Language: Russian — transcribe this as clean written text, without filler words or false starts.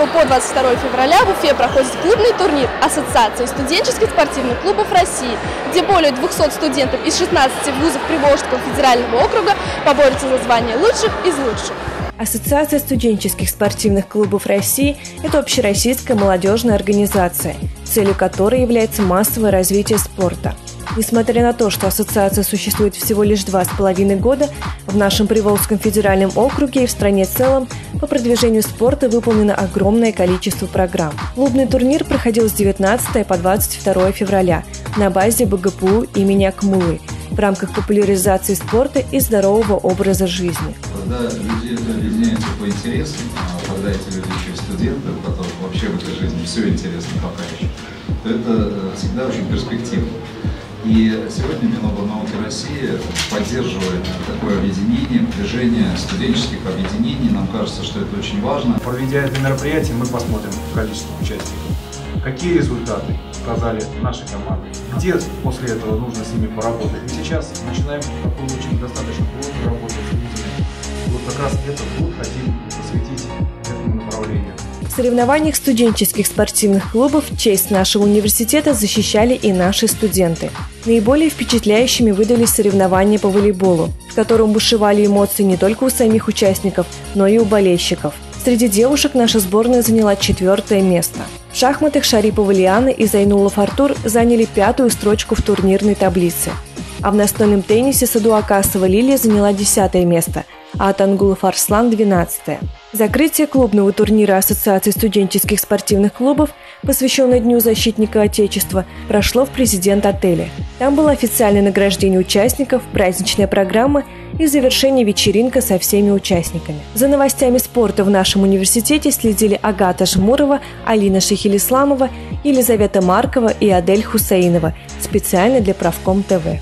по 22 февраля в Уфе проходит клубный турнир Ассоциации студенческих спортивных клубов России, где более 200 студентов из 16 вузов Приволжского федерального округа поборются за звание лучших из лучших. Ассоциация студенческих спортивных клубов России – это общероссийская молодежная организация, целью которой является массовое развитие спорта. Несмотря на то, что ассоциация существует всего лишь 2,5 года, в нашем Приволжском федеральном округе и в стране в целом по продвижению спорта выполнено огромное количество программ. Клубный турнир проходил с 19 по 22 февраля на базе БГПУ имени Акмуллы в рамках популяризации спорта и здорового образа жизни. Когда люди объединяются по интересам, когда эти люди еще студенты, у которых вообще в этой жизни все интересно пока еще, то это всегда очень перспективно. И сегодня Миноборнауки России поддерживает такое объединение, движение студенческих объединений. Нам кажется, что это очень важно. Проведя это мероприятие, мы посмотрим количество участников. Какие результаты показали наши команды, где после этого нужно с ними поработать. И сейчас начинаем такую очень достаточно плотную работу с людьми. Вот как раз этот год хотим посвятить этому направлению. В соревнованиях студенческих спортивных клубов честь нашего университета защищали и наши студенты. Наиболее впечатляющими выдались соревнования по волейболу, в котором бушевали эмоции не только у самих участников, но и у болельщиков. Среди девушек наша сборная заняла 4-е место. В шахматах Шарипова Лиана и Зайнулов Артур заняли 5-ю строчку в турнирной таблице. А в настольном теннисе Садуакасова Лилия заняла 10-е место, а Атангулов Арслан – 12-е. Закрытие клубного турнира Ассоциации студенческих спортивных клубов, посвященное Дню защитника Отечества, прошло в президент-отеле. Там было официальное награждение участников, праздничная программа и завершение вечеринка со всеми участниками. За новостями спорта в нашем университете следили Агата Жмурова, Алина Шехелисламова, Елизавета Маркова и Адель Хусейнова специально для Правком ТВ.